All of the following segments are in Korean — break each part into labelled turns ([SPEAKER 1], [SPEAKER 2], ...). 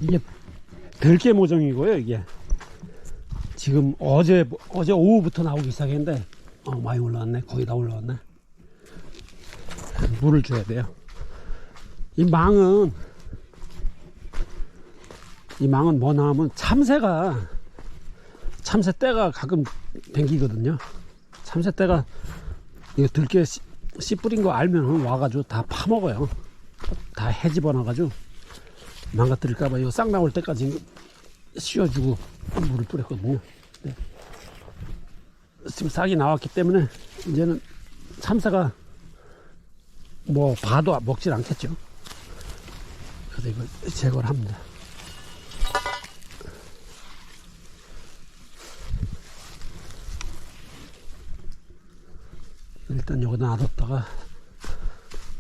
[SPEAKER 1] 이게 들깨 모종이고요. 이게 지금 어제 오후부터 나오기 시작했는데 많이 올라왔네. 거의 다 올라왔네. 물을 줘야 돼요. 이 망은 뭐나 하면 참새 떼가 가끔 댕기거든요. 참새 떼가 이거 들깨 씨 뿌린 거 알면 와가지고 다 파먹어요. 다 해집어 놔가지고 망가뜨릴까봐 이거 싹 나올 때까지 씌워주고 물을 뿌렸거든요. 네. 지금 싹이 나왔기 때문에 이제는 참새가 뭐 봐도 먹질 않겠죠. 그래서 이걸 제거를 합니다. 일단 여기다 놔뒀다가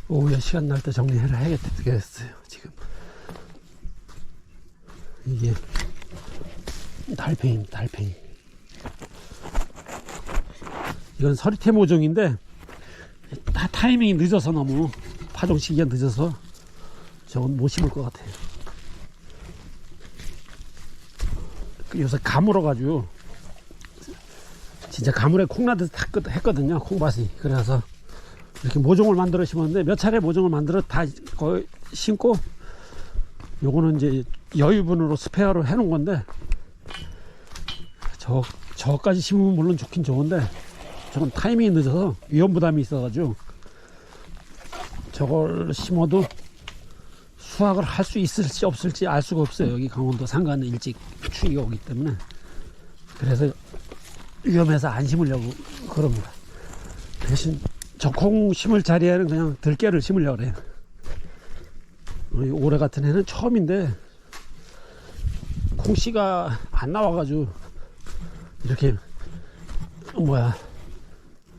[SPEAKER 1] 오후에 시간 날 때 정리해라 해야겠어요. 지금 이게 달팽이입니다. 달팽이. 이건 서리태 모종인데 다 타이밍이 늦어서 너무 파종 시기가 늦어서 저건 못 심을 것 같아요. 요새 가물어 가지고 진짜 가물에 콩나듯 했거든요. 콩밭이. 그래서 이렇게 모종을 만들어 심었는데 몇 차례 모종을 만들어 다 거의 심고 요거는 이제 여유분으로 스페어로 해놓은 건데 저까지 심으면 물론 좋긴 좋은데 저건 타이밍이 늦어서 위험부담이 있어가지고 저걸 심어도 수확을 할 수 있을지 없을지 알 수가 없어요. 여기 강원도 산간은 일찍 추위가 오기 때문에. 그래서 위험해서 안 심으려고 그럽니다. 대신 저 콩 심을 자리에는 그냥 들깨를 심으려고 그래요. 올해 같은 해는 처음인데 콩씨가 안 나와가지고 이렇게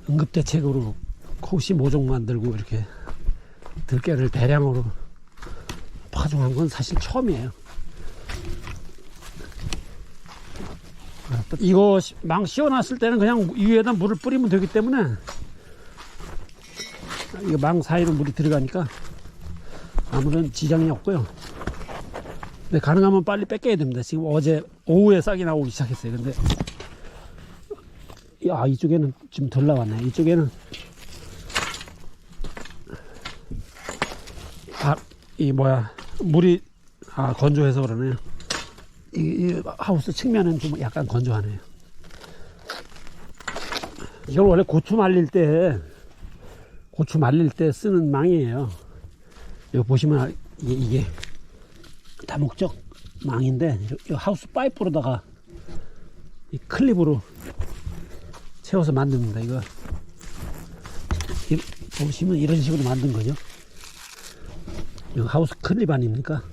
[SPEAKER 1] 응급대책으로 콩씨 모종 만들고 이렇게 들깨를 대량으로 파종한 건 사실 처음이에요. 이거 망 씌워놨을 때는 그냥 위에다 물을 뿌리면 되기 때문에 이거 망 사이로 물이 들어가니까 아무런 지장이 없고요. 근데 가능하면 빨리 뺏겨야 됩니다. 지금 어제 오후에 싹이 나오기 시작했어요. 근데 이쪽에는 좀 덜 나왔네. 이쪽에는 물이 건조해서 그러네요. 이 하우스 측면은 좀 약간 건조하네요. 이건 원래 고추 말릴 때 쓰는 망이에요. 여기 보시면 이게 다목적 망인데 이 하우스 파이프로다가 이 클립으로 채워서 만듭니다. 이거 보시면 이런 식으로 만든 거죠. 이거 하우스 클립 아닙니까?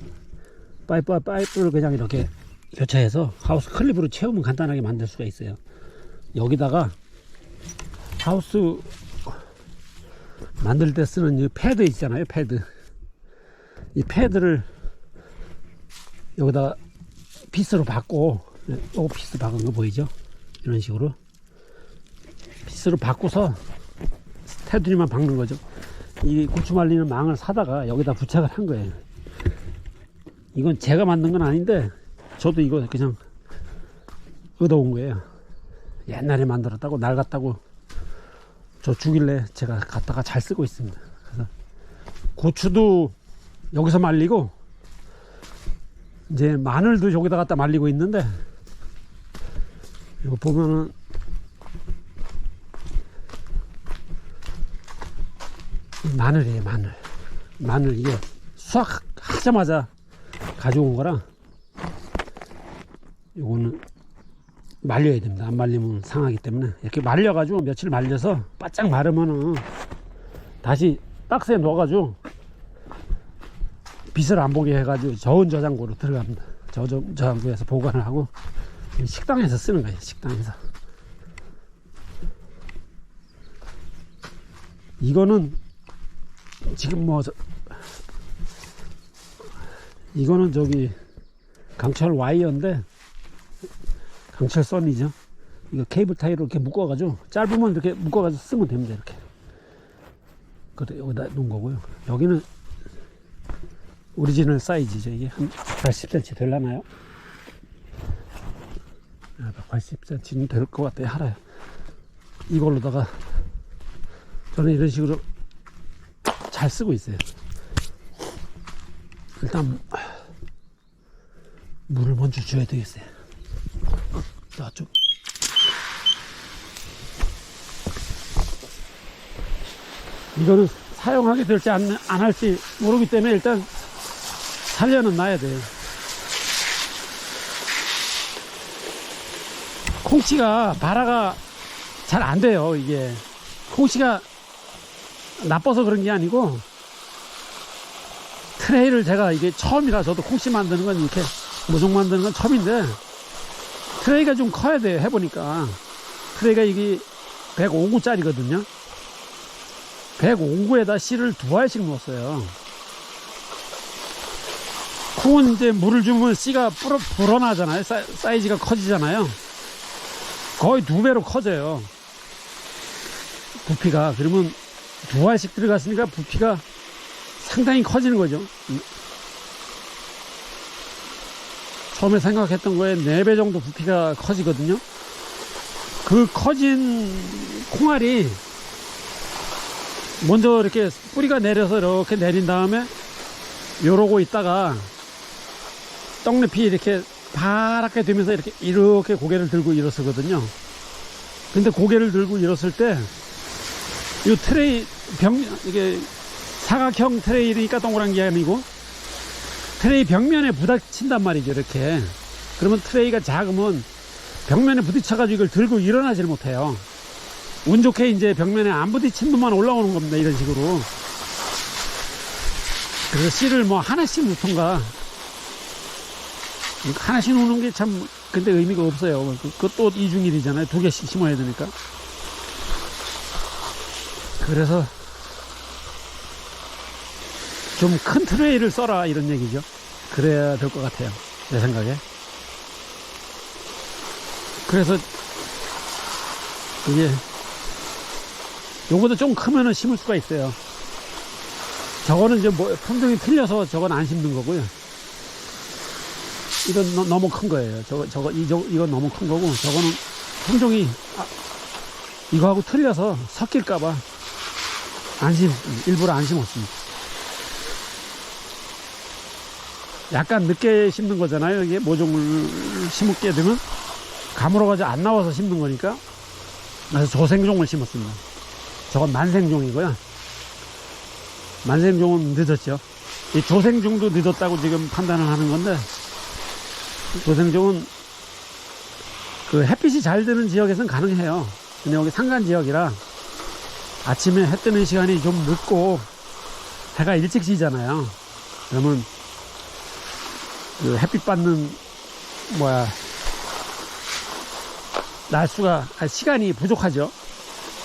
[SPEAKER 1] 파이프를 그냥 이렇게 교차해서 하우스 클립으로 채우면 간단하게 만들 수가 있어요. 여기다가 하우스 만들 때 쓰는 이 패드 있잖아요. 패드. 이 패드를 여기다가 피스로 받고, 요거 피스 박은 거 보이죠? 이런 식으로 피스로 바꿔서 테두리만 박는 거죠. 이 고추 말리는 망을 사다가 여기다 부착을 한 거예요. 이건 제가 만든 건 아닌데 저도 이거 그냥 얻어온 거예요. 옛날에 만들었다고 낡았다고 저 주길래 제가 갖다가 잘 쓰고 있습니다. 그래서 고추도 여기서 말리고 이제 마늘도 여기다 갖다 말리고 있는데 이거 보면은 마늘이에요. 마늘 이게 수확하자마자 가져온 거라 요거는 말려야 됩니다. 안 말리면 상하기 때문에 이렇게 말려가지고 며칠 말려서 바짝 마르면은 다시 박스에 넣어가지고 빛을 안 보게 해가지고 저온 저장고로 들어갑니다. 저온 저장고에서 보관을 하고 식당에서 쓰는 거예요. 식당에서. 이거는 지금 이거는 저기 강철 와이어인데 강철 선이죠. 이거 케이블 타이로 이렇게 묶어가지고 짧으면 이렇게 묶어가지고 쓰면 됩니다. 이렇게. 그래 여기다 놓은 거고요. 여기는 오리지널 사이즈죠. 이게 한 180cm 되려나요? 180cm는 될 것 같아요. 하나요. 이걸로다가 저는 이런 식으로 잘 쓰고 있어요. 일단 물을 먼저 줘야 되겠어요. 좀 이거는 사용하게 될지 안 할지 모르기 때문에 일단 살려는 놔야 돼요. 콩씨가 발화가 잘 안 돼요. 이게 콩씨가 나빠서 그런 게 아니고, 트레이를 제가 이게 처음이라, 저도 콩씨 만드는 건 이렇게 모종 만드는 건 처음인데, 트레이가 좀 커야 돼요. 해보니까 트레이가 이게 105구짜리거든요 105구에다 씨를 2알씩 넣었어요. 콩은 이제 물을 주면 씨가 불어나잖아요. 사이즈가 커지잖아요. 거의 2배로 커져요, 부피가. 그러면 2알씩 들어갔으니까 부피가 상당히 커지는 거죠. 처음에 생각했던 거에 4배 정도 부피가 커지거든요. 그 커진 콩알이 먼저 이렇게 뿌리가 내려서 이렇게 내린 다음에 요러고 있다가 떡잎이 이렇게 파랗게 되면서 이렇게 고개를 들고 일어서거든요. 근데 고개를 들고 일었을 때 이 트레이 이게 사각형 트레이니까 동그란 게 아니고 트레이 벽면에 부딪힌단 말이죠. 이렇게. 그러면 트레이가 작으면 벽면에 부딪혀가지고 이걸 들고 일어나질 못해요. 운 좋게 이제 벽면에 안 부딪힌 놈만 올라오는 겁니다. 이런 식으로. 그래서 씨를 뭐 하나씩 넣던가, 하나씩 넣는 게 참 근데 의미가 없어요. 그것도 이중일이잖아요. 2개씩 심어야 되니까. 그래서 좀 큰 트레이를 써라, 이런 얘기죠. 그래야 될 것 같아요, 내 생각에. 그래서 이게 요거도 좀 크면은 심을 수가 있어요. 저거는 이제 뭐 품종이 틀려서 저건 안 심는 거고요. 이건 너무 큰 거예요. 이건 너무 큰 거고, 저거는 품종이 이거하고 틀려서 섞일까봐 일부러 안 심었습니다. 약간 늦게 심는 거잖아요. 이게 모종을 심게 되면 가물어가지고 안 나와서 심는 거니까. 그래서 조생종을 심었습니다. 저건 만생종이고요. 만생종은 늦었죠. 이 조생종도 늦었다고 지금 판단을 하는 건데, 조생종은 그 햇빛이 잘 드는 지역에서는 가능해요. 근데 여기 산간 지역이라 아침에 해 뜨는 시간이 좀 늦고 해가 일찍 지잖아요. 그러면 그 햇빛 받는 시간이 부족하죠.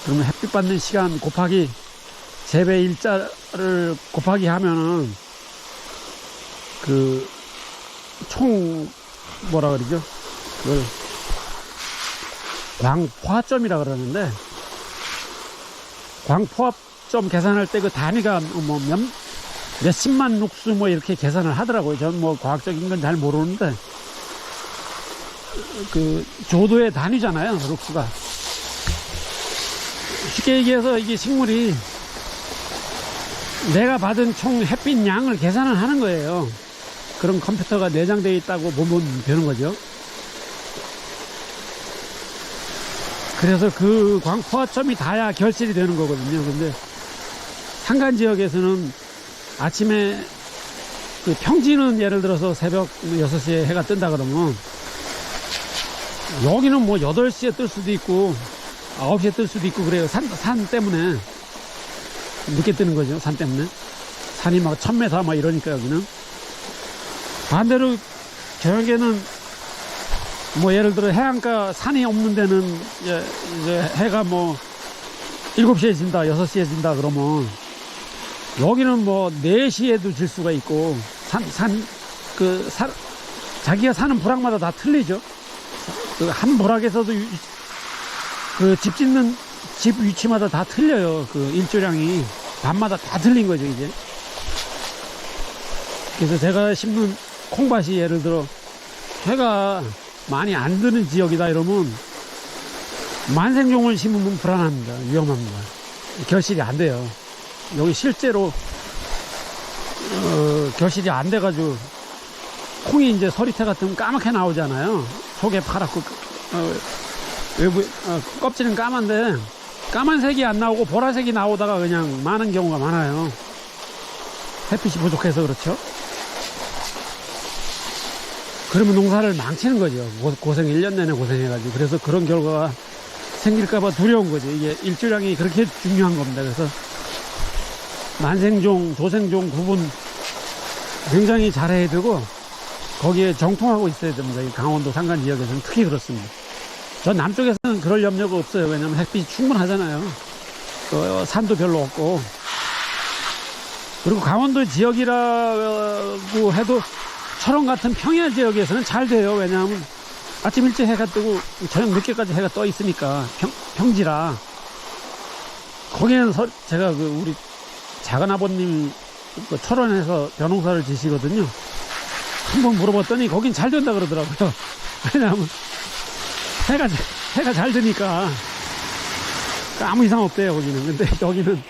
[SPEAKER 1] 그러면 햇빛 받는 시간 곱하기 재배 일자를 곱하기 하면은 그 총 뭐라 그러죠? 그걸 광포화점이라 그러는데, 광포화점 계산할 때 그 단위가 뭐 몇십만 룩수 뭐 이렇게 계산을 하더라고요. 전 뭐 과학적인 건 잘 모르는데, 그 조도의 단위잖아요, 룩수가. 쉽게 얘기해서 이게 식물이 내가 받은 총 햇빛 양을 계산을 하는 거예요. 그런 컴퓨터가 내장되어 있다고 보면 되는 거죠. 그래서 그 광포화점이 닿아야 결실이 되는 거거든요. 근데 산간 지역에서는 아침에 그 평지는 예를 들어서 새벽 6시에 해가 뜬다 그러면 여기는 뭐 8시에 뜰 수도 있고 9시에 뜰 수도 있고 그래요. 산 때문에 늦게 뜨는 거죠. 산 때문에. 산이 막 1000m 막 이러니까 여기는. 반대로 저녁에는 뭐 예를 들어 해안가 산이 없는 데는 이제 해가 뭐 7시에 진다, 6시에 진다 그러면 여기는 뭐 4시에도 질 수가 있고, 자기가 사는 부락마다 다 틀리죠. 그 한 부락에서도 그 집 짓는 집 위치마다 다 틀려요. 그 일조량이 밤마다 다 틀린 거죠, 이제. 그래서 제가 심는 콩밭이 예를 들어 해가 많이 안 드는 지역이다 이러면 만생종을 심으면 불안합니다. 위험합니다. 결실이 안 돼요. 여기 실제로 결실이 안 돼가지고 콩이 이제 서리태 같으면 까맣게 나오잖아요. 속에 파랗고 외부 껍질은 까만데 까만색이 안 나오고 보라색이 나오다가 그냥 많은 경우가 많아요. 햇빛이 부족해서 그렇죠. 그러면 농사를 망치는 거죠. 고생 1년 내내 고생해가지고. 그래서 그런 결과가 생길까봐 두려운 거죠. 이게 일조량이 그렇게 중요한 겁니다. 그래서 만생종, 조생종 구분 굉장히 잘해야 되고 거기에 정통하고 있어야 됩니다. 이 강원도 산간 지역에서는 특히 그렇습니다. 전 남쪽에서는 그럴 염려가 없어요. 왜냐면 햇빛이 충분하잖아요. 산도 별로 없고. 그리고 강원도 지역이라고 해도 철원 같은 평야 지역에서는 잘 돼요. 왜냐하면 아침 일찍 해가 뜨고 저녁 늦게까지 해가 떠 있으니까 평지라. 거기는 제가 우리 작은 아버님이 철원에서 벼농사를 지시거든요. 한번 물어봤더니 거긴 잘 된다 그러더라고요. 왜냐하면 해가 잘 되니까 아무 이상 없대요. 거기는. 근데 여기는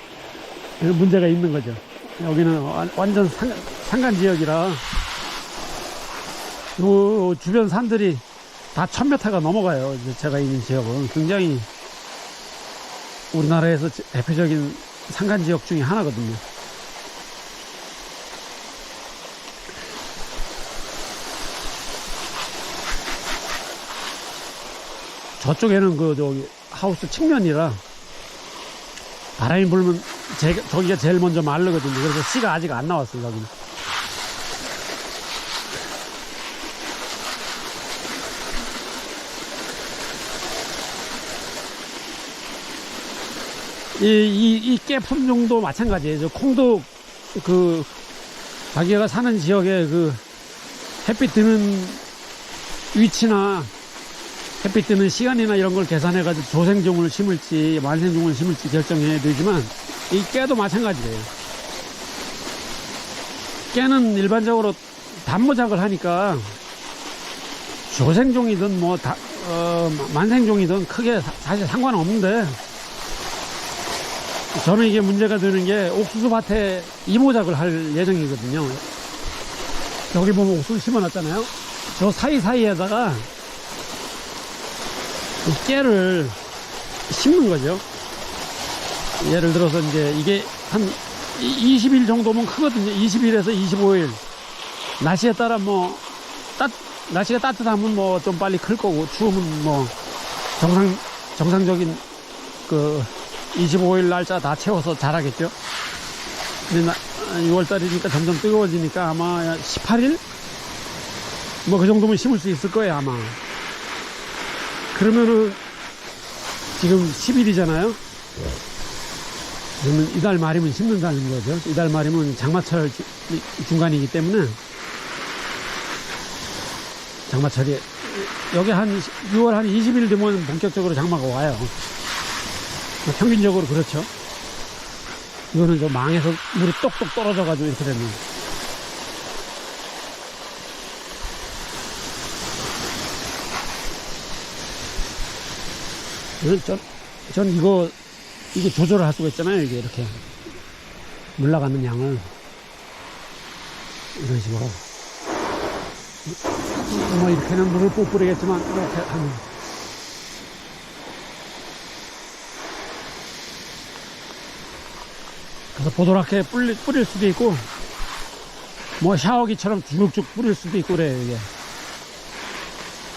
[SPEAKER 1] 문제가 있는 거죠. 여기는 완전 산간 지역이라 요 주변 산들이 다 1000m가 넘어가요. 제가 있는 지역은 굉장히 우리나라에서 대표적인 산간 지역 중에 하나거든요. 저쪽에는 저기 하우스 측면이라 바람이 불면 저기가 제일 먼저 마르거든요. 그래서 씨가 아직 안 나왔어요. 여기는. 이 깨품종도 마찬가지예요. 콩도 자기가 사는 지역에 햇빛 드는 위치나 햇빛 뜨는 시간이나 이런 걸 계산해 가지고 조생종을 심을지 만생종을 심을지 결정해야 되지만 이 깨도 마찬가지예요. 깨는 일반적으로 단모작을 하니까 조생종이든 만생종이든 크게 사실 상관없는데 저는 이게 문제가 되는 게 옥수수밭에 이모작을 할 예정이거든요. 여기 보면 옥수수 심어놨잖아요. 저 사이사이에다가 이 깨를 심는 거죠. 예를 들어서 이제 이게 한 20일 정도면 크거든요. 20일에서 25일. 날씨에 따라 날씨가 따뜻하면 좀 빨리 클 거고, 추우면 정상적인 25일 날짜 다 채워서 자라겠죠. 근데 6월달이니까 점점 뜨거워지니까 아마 18일? 그 정도면 심을 수 있을 거예요, 아마. 그러면은 지금 10일이잖아요. 그러면 이달 말이면 심는다는 거죠. 이달 말이면 장마철 중간이기 때문에 장마철이 여기 한 6월 한 20일 되면 본격적으로 장마가 와요. 평균적으로 그렇죠. 이거는 좀 망해서 물이 똑똑 떨어져 가지고 이렇게 되면 전 이거 조절을 할 수가 있잖아요. 이게 이렇게 물 나가는 양을 이런 식으로 이렇게는 물을 못 뿌리겠지만 이렇게 하면 그래서 보드랗게 뿌릴 수도 있고 샤워기처럼 쭉쭉 뿌릴 수도 있고 그래요. 이게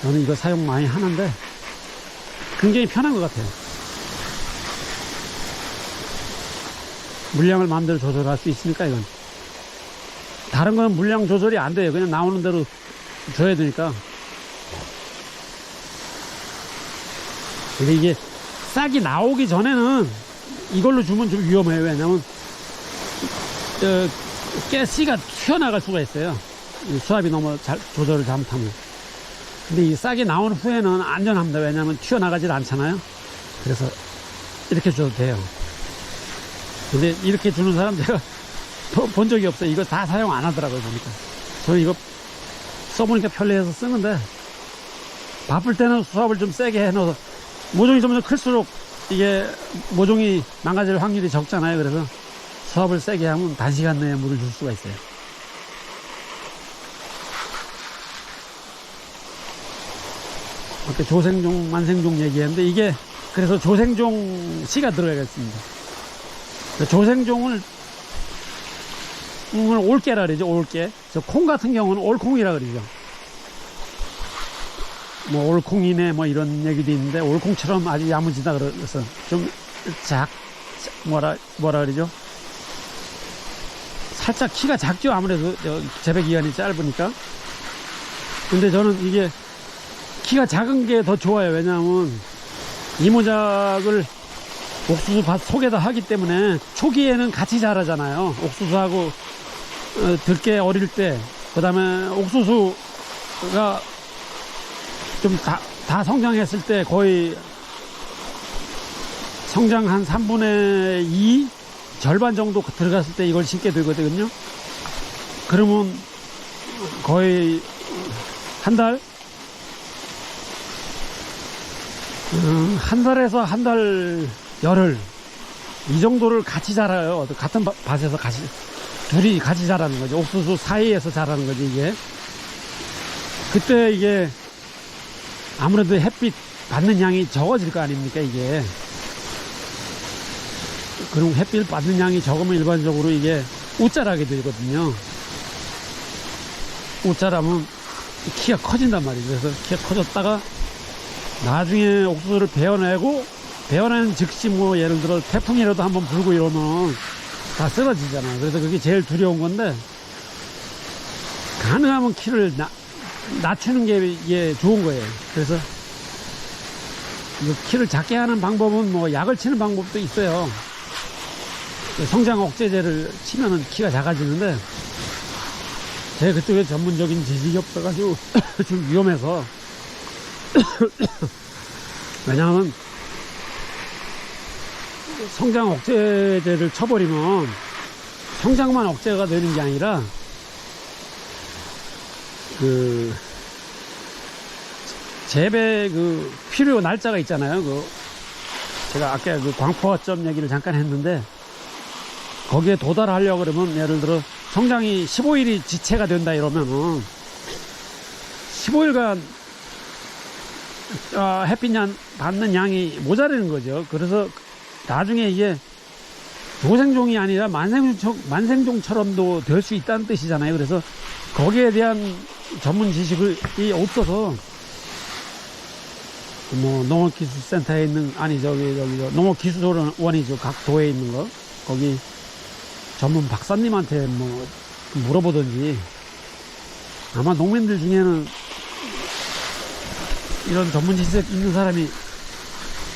[SPEAKER 1] 저는 이거 사용 많이 하는데 굉장히 편한 것 같아요. 물량을 마음대로 조절할 수 있으니까. 이건 다른 거는 물량 조절이 안 돼요. 그냥 나오는 대로 줘야 되니까. 근데 이게 싹이 나오기 전에는 이걸로 주면 좀 위험해요. 왜냐면 깨씨가 튀어나갈 수가 있어요. 수압이 너무 조절을 잘못하면. 근데 이 싹이 나온 후에는 안전합니다. 왜냐면 튀어나가질 않잖아요. 그래서 이렇게 줘도 돼요. 근데 이렇게 주는 사람 제가 본 적이 없어요. 이거 다 사용 안 하더라고요, 보니까. 저는 이거 써보니까 편리해서 쓰는데, 바쁠 때는 수압을 좀 세게 해놓아서, 모종이 점점 클수록 이게 모종이 망가질 확률이 적잖아요. 그래서 수압을 세게 하면 단시간 내에 물을 줄 수가 있어요. 이렇게 조생종, 만생종 얘기했는데, 이게 그래서 조생종 씨가 들어가겠습니다. 조생종을 올깨라 그러죠. 올깨. 콩 같은 경우는 올콩이라 그러죠. 뭐 올콩이네 뭐 이런 얘기도 있는데, 올콩처럼 아주 야무지다 그래서 좀 뭐라 그러죠. 살짝 키가 작죠. 아무래도 재배 기간이 짧으니까. 근데 저는 이게 키가 작은 게 더 좋아요. 왜냐하면 이모작을 옥수수밭 속에다 하기 때문에 초기에는 같이 자라잖아요. 옥수수하고 들깨 어릴 때, 그 다음에 옥수수가 좀 다 성장했을 때 거의 성장 한 3분의 2 절반 정도 들어갔을 때 이걸 심게 되거든요. 그러면 거의 한 달? 한 달에서 한 달 열흘 이 정도를 같이 자라요. 같은 밭에서 둘이 같이 자라는 거죠. 옥수수 사이에서 자라는 거지 이게. 그때 이게 아무래도 햇빛 받는 양이 적어질 거 아닙니까 이게. 그럼 햇빛 받는 양이 적으면 일반적으로 이게 웃자라게 되거든요. 웃자라면 키가 커진단 말이죠. 그래서 키가 커졌다가 나중에 옥수수를 베어내는 즉시 뭐 예를 들어 태풍이라도 한번 불고 이러면 다 쓰러지잖아요. 그래서 그게 제일 두려운 건데, 가능하면 키를 낮추는 게 이게 좋은 거예요. 그래서 키를 작게 하는 방법은 뭐 약을 치는 방법도 있어요. 성장 억제제를 치면은 키가 작아지는데, 제가 그쪽에 전문적인 지식이 없어가지고 좀 위험해서 왜냐하면 성장 억제제를 쳐버리면 성장만 억제가 되는 게 아니라 그 재배 그 필요 날짜가 있잖아요. 제가 아까 그 광포화점 얘기를 잠깐 했는데, 거기에 도달하려고 그러면 예를 들어 성장이 15일이 지체가 된다 이러면은 15일간 햇빛 받는 양이 모자라는 거죠. 그래서 나중에 이게 조생종이 아니라 만생종처럼도 될 수 있다는 뜻이잖아요. 그래서 거기에 대한 전문 지식이 없어서 뭐 농업기술센터에 있는, 아니 농업기술원이죠. 각 도에 있는 거, 거기 전문 박사님한테 뭐 물어보든지, 아마 농민들 중에는 이런 전문 지식 있는 사람이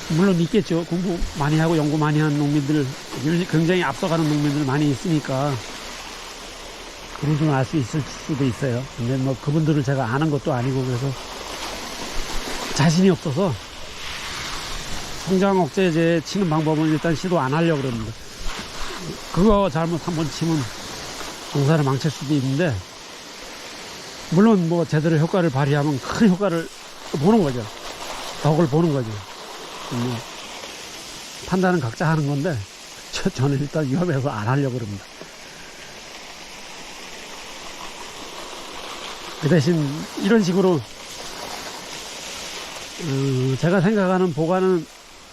[SPEAKER 1] 물론 있겠죠. 공부 많이 하고 연구 많이 한 농민들, 굉장히 앞서가는 농민들 많이 있으니까 그런 좀 알 수 있을 수도 있어요. 근데 뭐 그분들을 제가 아는 것도 아니고 그래서 자신이 없어서 성장 억제제 치는 방법은 일단 시도 안 하려고 그럽니다. 그거 잘못 한번 치면 농사를 망칠 수도 있는데, 물론 뭐 제대로 효과를 발휘하면 큰 효과를 보는 거죠. 덕을 보는 거죠. 판단은 각자 하는 건데, 저는 일단 위험해서 안 하려고 그럽니다. 그 대신 이런 식으로 제가 생각하는 보관은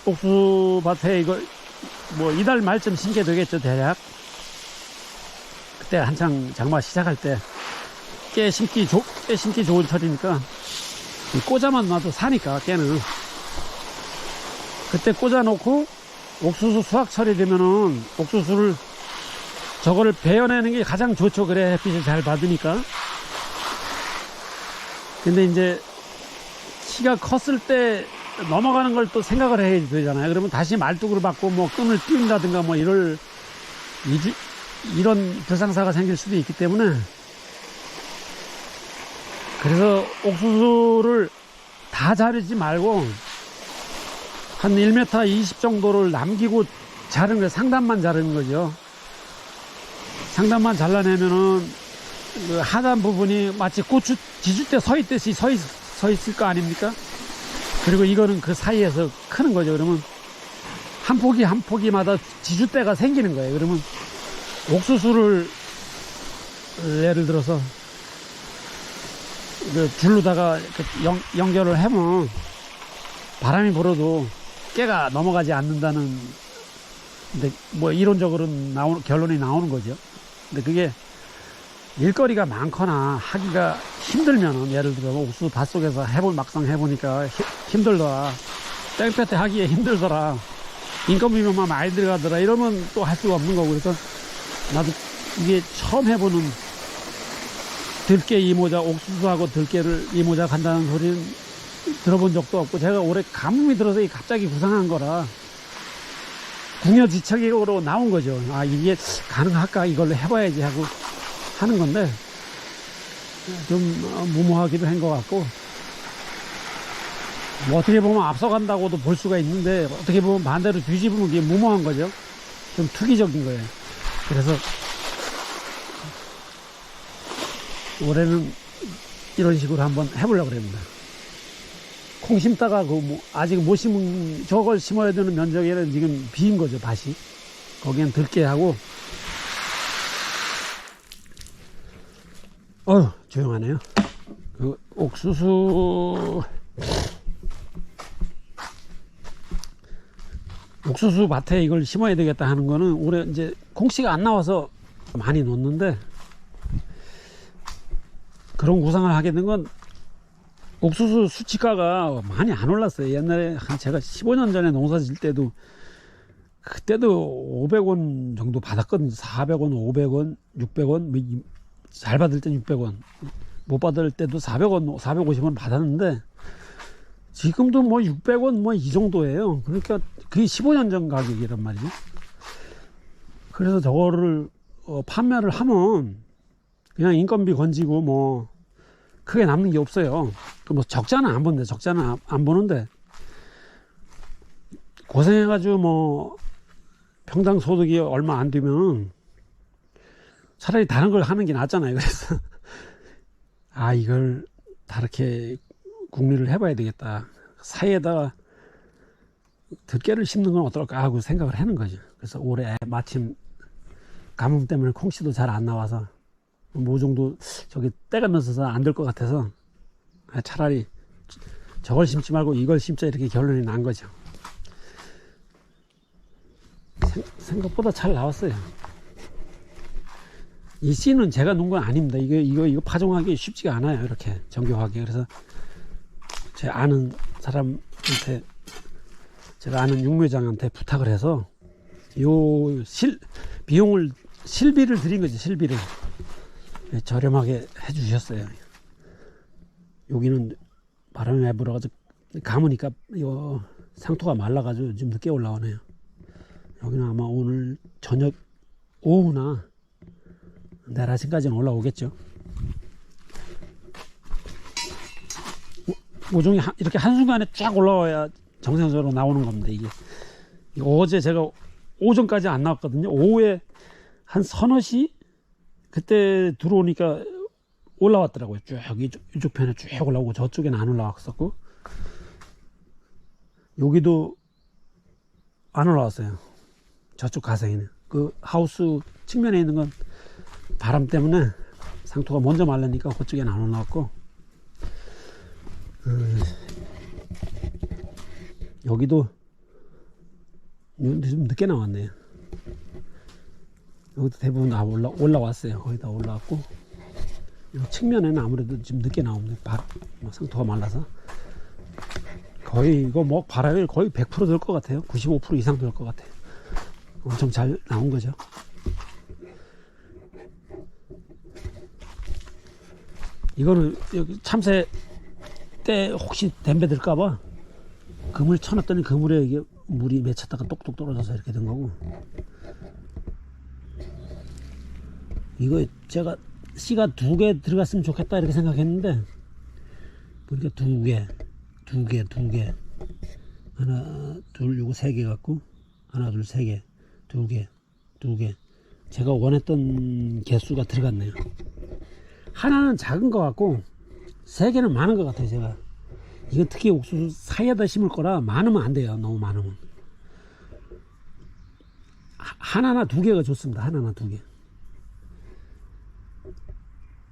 [SPEAKER 1] 옥수수밭에 이거 뭐 이달 말쯤 심게 되겠죠, 대략. 그때 한창 장마 시작할 때 깨 심기 좋은 철이니까, 꽂아만 놔도 사니까 깨는. 그때 꽂아놓고 옥수수 수확철이 되면은 옥수수를 저거를 베어내는 게 가장 좋죠. 그래 햇빛을 잘 받으니까. 근데 이제 키가 컸을 때 넘어가는 걸 또 생각을 해야 되잖아요. 그러면 다시 말뚝으로 받고 뭐 끈을 띄운다든가 뭐 이런 불상사가 생길 수도 있기 때문에, 그래서 옥수수를 다 자르지 말고 한 1m 20 정도를 남기고 자르는 거예요. 상단만 자르는 거죠. 상단만 잘라내면은 그 하단 부분이 마치 고추 지줄 때 서 있듯이 서 있을 거 아닙니까? 그리고 이거는 그 사이에서 크는 거죠. 그러면 한 포기 한 포기마다 지주대가 생기는 거예요. 그러면 옥수수를 예를 들어서 그 줄로다가 연결을 하면 바람이 불어도 깨가 넘어가지 않는다는, 근데 뭐 이론적으로는 결론이 나오는 거죠. 근데 그게 일거리가 많거나 하기가 힘들면은, 예를 들어 옥수수 밭속에서 막상 해보니까 힘들더라, 땡볕에 하기에 힘들더라, 인건비만 많이 들어가더라, 이러면 또 할 수가 없는 거고. 그래서 나도 이게 처음 해보는 들깨 이모작, 옥수수하고 들깨를 이모작 한다는 소리는 들어본 적도 없고, 제가 올해 가뭄이 들어서 갑자기 구상한 거라 궁여지책으로 나온 거죠. 아, 이게 가능할까, 이걸로 해봐야지 하고 하는 건데, 좀 무모하기도 한 것 같고, 뭐 어떻게 보면 앞서간다고도 볼 수가 있는데, 어떻게 보면 반대로 뒤집으면 이게 무모한 거죠. 좀 투기적인 거예요. 그래서 올해는 이런 식으로 한번 해보려고 그럽니다. 콩 심다가 아직 못 심은, 저걸 심어야 되는 면적에는 지금 비인 거죠, 밭이. 거기엔 들깨하고, 조용하네요. 그 옥수수 밭에 이걸 심어야 되겠다 하는 거는, 올해 이제 콩씨가 안 나와서 많이 놓는데, 그런 구상을 하게 된 건 옥수수 수치가가 많이 안 올랐어요. 옛날에 제가 15년 전에 농사 질 때도, 그때도 500원 정도 받았거든요. 400원, 500원, 600원, 잘 받을 땐 600원, 못 받을 때도 400원, 450원 받았는데, 지금도 뭐 600원 뭐 이 정도예요. 그러니까 그게 15년 전 가격이란 말이죠. 그래서 저거를 판매를 하면 그냥 인건비 건지고 뭐 크게 남는 게 없어요. 뭐 적자는 안 보는데, 고생해가지고 뭐 평당 소득이 얼마 안 되면 차라리 다른 걸 하는 게 낫잖아요. 그래서 이걸 다르게 궁리를 해봐야 되겠다, 사이에다가 들깨를 심는 건 어떨까 하고 생각을 하는 거죠. 그래서 올해 마침 가뭄 때문에 콩씨도 잘 안 나와서, 모종도 저기 때가 늦어서 안 될 것 같아서, 차라리 저걸 심지 말고 이걸 심자, 이렇게 결론이 난 거죠. 생각보다 잘 나왔어요. 이 씨는 제가 놓은 건 아닙니다. 이거 파종하기 쉽지가 않아요, 이렇게 정교하게. 그래서 제 아는 사람한테, 제가 아는 육묘장한테 부탁을 해서 비용을, 실비를 드린 거죠. 실비를 저렴하게 해주셨어요. 여기는 바람이 많이 불어가지고 가무니까 상토가 말라가지고 좀 늦게 올라오네요. 여기는 아마 오늘 저녁, 오후나 내일 아침까지는 올라오겠죠. 모종이 이렇게 한순간에 쫙 올라와야 정상적으로 나오는 겁니다. 이게 어제 제가 오전까지 안 나왔거든요. 오후에 한 서너 시 그때 들어오니까 올라왔더라고요. 쭉 이쪽 편에 쭉 올라오고, 저쪽에는 안 올라왔었고, 여기도 안 올라왔어요. 저쪽 가생에는, 그 하우스 측면에 있는 건 바람 때문에 상토가 먼저 말르니까 그쪽에는 안 올라왔고, 여기도 좀 늦게 나왔네요. 여기도 대부분 다 올라왔어요. 거의 다 올라왔고, 이 측면에는 아무래도 좀 늦게 나옵니다. 상토가 말라서. 거의 이거 뭐 발화율 거의 100% 될 것 같아요. 95% 이상 될 것 같아요. 엄청 잘 나온 거죠. 이거는 여기 참새 때 혹시 댐배 들까봐 그물 쳐놨더니 그물에 이게 물이 맺혔다가 똑똑 떨어져서 이렇게 된 거고, 이거 제가 씨가 2개 들어갔으면 좋겠다 이렇게 생각했는데, 보니까 2개, 하나, 둘, 요거 3개 갖고, 하나, 둘, 3개, 2개, 제가 원했던 개수가 들어갔네요. 하나는 작은 것 같고 3개는 많은 것 같아요. 제가 이건 특히 옥수수 사이에다 심을 거라 많으면 안 돼요. 너무 많으면 하나나 2개가 좋습니다. 하나나 2개.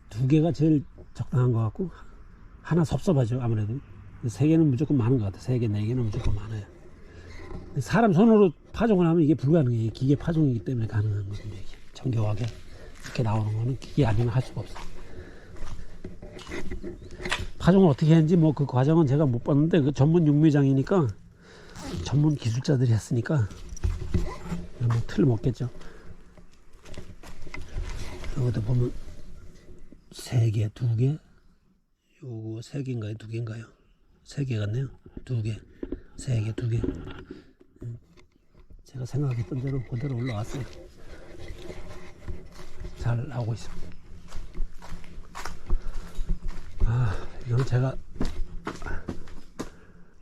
[SPEAKER 1] 2개가 제일 적당한 것 같고 하나 섭섭하죠. 아무래도 3개는 무조건 많은 것 같아요. 3개, 4개는 무조건 많아요. 사람 손으로 파종을 하면 이게 불가능해요. 기계 파종이기 때문에 가능한 거거든요. 정교하게 이렇게 나오는 거는 기계 아니면 할 수가 없어요. 파종을 어떻게 했는지 뭐 그 과정은 제가 못 봤는데 그 전문 육묘장이니까 전문 기술자들이 했으니까 뭐 틀림없겠죠. 여기도 보면 3개, 2개, 요거 3개인가요? 2개인가요? 3개 같네요. 2개, 3개, 2개. 제가 생각했던 대로 그대로 올라왔어요. 잘 나오고 있습니다. 이건 제가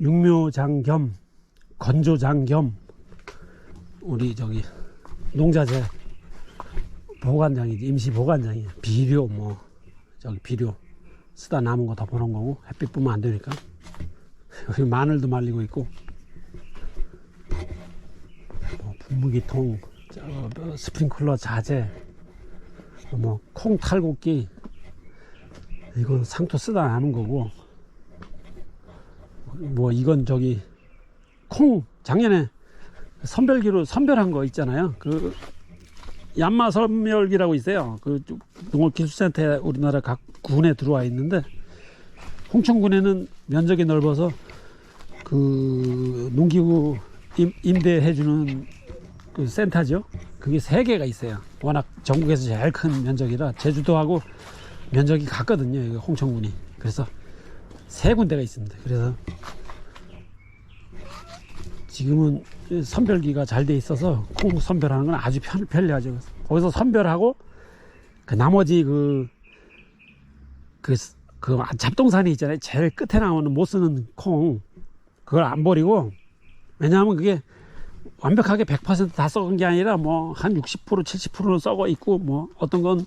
[SPEAKER 1] 육묘장 겸 건조장 겸 우리 저기 농자재 보관장이지, 임시 보관장이에요. 비료 뭐 저기 비료 쓰다 남은 거 덮어놓은 거고 햇빛 보면 안 되니까. 여기 마늘도 말리고 있고 뭐 분무기통, 스프링클러 자재, 뭐 콩 탈곡기, 이건 상토 쓰다 남은 거고, 뭐 이건 저기 콩 작년에 선별기로 선별한 거 있잖아요. 그 얀마 선별기라고 있어요. 그 농업기술센터에 우리나라 각 군에 들어와 있는데, 홍천군에는 면적이 넓어서 그 농기구 임대해주는 그 센터죠. 그게 3개가 있어요. 워낙 전국에서 제일 큰 면적이라 제주도하고 면적이 같거든요. 홍천군이. 그래서 3군데가 있습니다. 그래서 지금은 선별기가 잘 돼 있어서 콩 선별하는 건 아주 편리하죠. 거기서 선별하고 그 나머지 그 잡동산이 있잖아요. 제일 끝에 나오는 못 쓰는 콩, 그걸 안 버리고, 왜냐하면 그게 완벽하게 100% 다 썩은 게 아니라 뭐 한 60% 70%는 썩어 있고, 뭐 어떤 건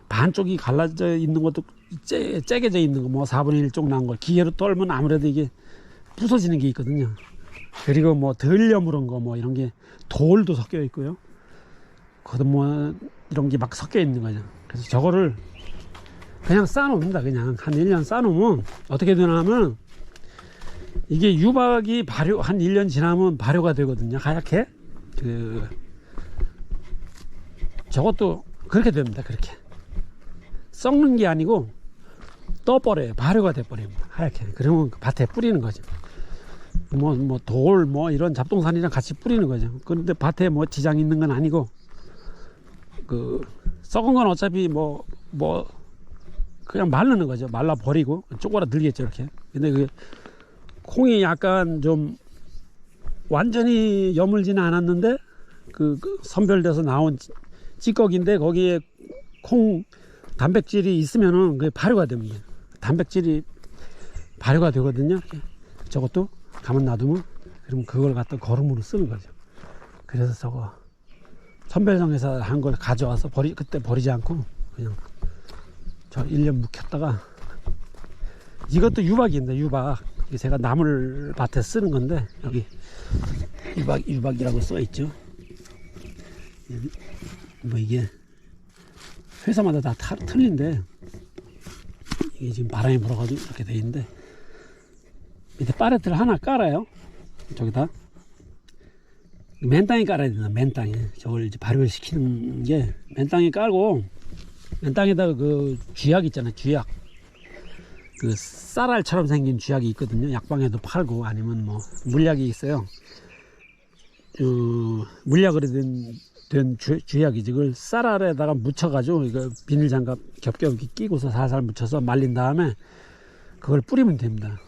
[SPEAKER 1] 반쪽이 갈라져 있는 것도 째겨져 있는 거, 뭐 4분의 1 쪽 난 걸 기계로 떨면 아무래도 이게 부서지는 게 있거든요. 그리고 뭐 덜 여물은 거 뭐 이런 게 돌도 섞여 있고요. 그것도 뭐 이런 게 막 섞여 있는 거죠. 그래서 저거를 그냥 쌓아놓습니다. 그냥 한 1년 쌓아놓으면 어떻게 되나 하면 이게 유박이 발효 한 1년 지나면 발효가 되거든요. 하얗게. 저것도 그렇게 됩니다. 그렇게 썩는 게 아니고 떠버려요. 발효가 돼버립니다. 하얗게. 그러면 그 밭에 뿌리는 거죠. 뭐 돌 뭐 이런 잡동산이랑 같이 뿌리는 거죠. 그런데 밭에 뭐 지장 있는 건 아니고, 그 썩은 건 어차피 뭐 그냥 말르는 거죠. 말라 버리고 쪼그라들겠죠. 이렇게. 근데 그 콩이 약간 좀 완전히 여물지는 않았는데 그 선별돼서 나온 찌꺼기인데 거기에 콩 단백질이 있으면은 그게 발효가 됩니다. 단백질이 발효가 되거든요. 저것도 가만 놔두면, 그럼 그걸 갖다 거름으로 쓰는 거죠. 그래서 저거 선별장에서 한 걸 가져와서 그때 버리지 않고 그냥 저 1년 묵혔다가, 이것도 유박입니다. 유박. 제가 나물 밭에 쓰는 건데 여기 유박이라고 써 있죠. 뭐 이게 회사마다 다 틀린데, 이게 지금 바람이 불어가지고 이렇게 돼 있는데, 밑에 파레트를 하나 깔아요. 저기다 맨땅에 깔아야 된다. 맨땅에 저걸 이제 발효를 시키는 게 맨땅에 깔고, 맨땅에다가 그 쥐약 있잖아요. 쥐약, 그 쌀알처럼 생긴 쥐약이 있거든요. 약방에도 팔고 아니면 뭐 물약이 있어요. 물약으로 된 쥐약이지. 그걸 쌀알에다가 묻혀가지고 이거 비닐장갑 겹겹이 끼고서 살살 묻혀서 말린 다음에 그걸 뿌리면 됩니다.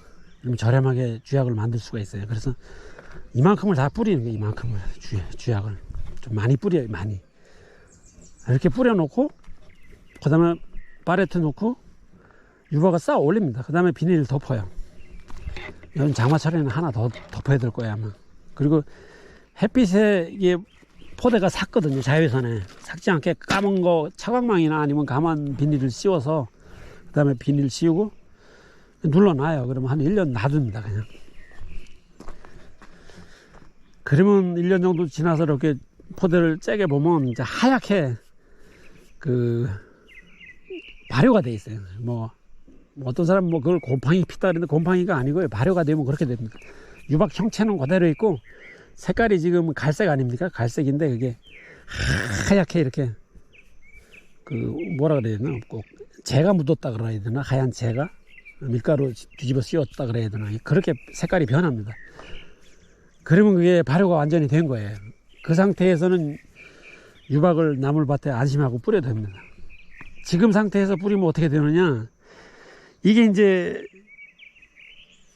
[SPEAKER 1] 그러면 저렴하게 쥐약을 만들 수가 있어요. 그래서 이만큼을 다 뿌리는 거예요. 이만큼을 쥐약을 좀 많이 뿌려요. 많이 이렇게 뿌려놓고, 그 다음에 파레트 놓고 유박을 쌓아 올립니다. 그 다음에 비닐을 덮어요. 요즘 장마철에는 하나 더 덮어야 될 거예요 아마. 그리고 햇빛에 이게 포대가 삭거든요. 자외선에 삭지 않게 까만 거 차광망이나 아니면 가만 비닐을 씌워서 그 다음에 비닐 씌우고 눌러놔요. 그러면 한 1년 놔둡니다. 그냥. 그러면 1년 정도 지나서 이렇게 포대를 째게 보면 이제 하얗게 그 발효가 돼 있어요. 뭐 어떤 사람 뭐 그걸 곰팡이 피다 그러는데 곰팡이가 아니고요. 발효가 되면 그렇게 됩니다. 유박 형체는 그대로 있고 색깔이 지금 갈색 아닙니까? 갈색인데 그게 하얗게 이렇게 그 뭐라 그래야 되나? 꼭 재가 묻었다 그래야 되나? 하얀 재가 밀가루 뒤집어 씌웠다 그래야 되나? 그렇게 색깔이 변합니다. 그러면 그게 발효가 완전히 된 거예요. 그 상태에서는 유박을 나물밭에 안심하고 뿌려도 됩니다. 지금 상태에서 뿌리면 어떻게 되느냐? 이게 이제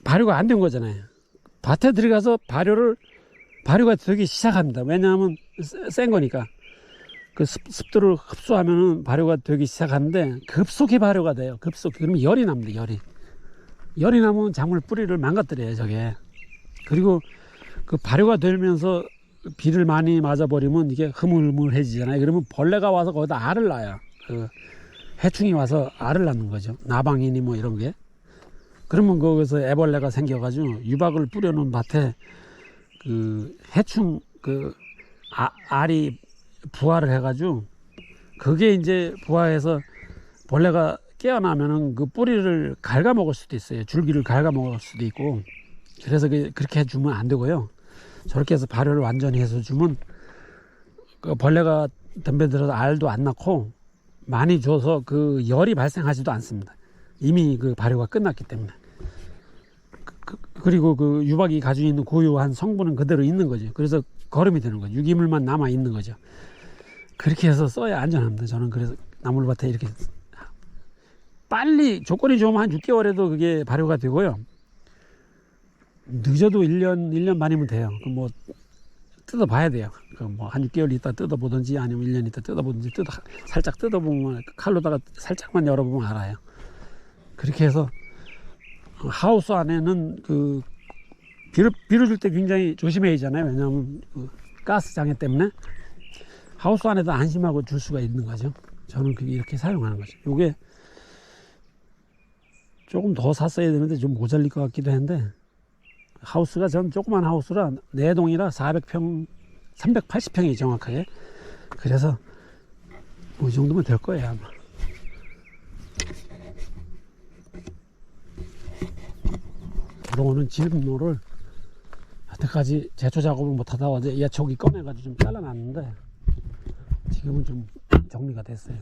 [SPEAKER 1] 발효가 안 된 거잖아요. 밭에 들어가서 발효가 되기 시작합니다. 왜냐하면 센 거니까. 그 습도를 흡수하면은 발효가 되기 시작하는데 급속히 발효가 돼요. 급속히. 그러면 열이 납니다. 열이 나면 작물 뿌리를 망가뜨려요. 저게. 그리고 그 발효가 되면서 비를 많이 맞아버리면 이게 흐물흐물해지잖아요. 그러면 벌레가 와서 거기다 알을 낳아요. 그 해충이 와서 알을 낳는 거죠. 나방이니 뭐 이런 게. 그러면 거기서 애벌레가 생겨가지고 유박을 뿌려놓은 밭에 그 해충 그 알이 부화를 해가지고 그게 이제 부화해서 벌레가 깨어나면은 그 뿌리를 갉아먹을 수도 있어요. 줄기를 갉아먹을 수도 있고. 그래서 그렇게 해주면 안 되고요. 저렇게 해서 발효를 완전히 해서 주면 그 벌레가 덤벼들어서 알도 안 낳고 많이 줘서 그 열이 발생하지도 않습니다. 이미 그 발효가 끝났기 때문에. 그리고 그 유박이 가지고 있는 고유한 성분은 그대로 있는 거죠. 그래서 거름이 되는 거죠. 유기물만 남아 있는 거죠. 그렇게 해서 써야 안전합니다. 저는 그래서 나물밭에 이렇게 빨리 조건이 좋으면 한 6개월에도 그게 발효가 되고요. 늦어도 1년 반이면 돼요. 그 뭐 뜯어봐야 돼요. 그 뭐 한 6개월 있다 뜯어보든지 아니면 1년 있다 뜯어보든지 살짝 뜯어보면 칼로다가 살짝만 열어보면 알아요. 그렇게 해서 하우스 안에는 그 비를 줄 때 굉장히 조심해야 하잖아요. 왜냐하면 그 가스 장애 때문에 하우스 안에도 안심하고 줄 수가 있는 거죠. 저는 그게 이렇게 사용하는 거죠. 요게 조금 더 샀어야 되는데 좀 모자랄 것 같기도 한데 하우스가 전 조그만 하우스라 4동이라 400평 380평이 정확하게. 그래서 뭐 이 정도면 될 거예요 아마. 그동안은 지름노를 여태까지 제초 작업을 못하다 어제 예초기 꺼내가지고 좀 잘라놨는데 지금은 좀 정리가 됐어요.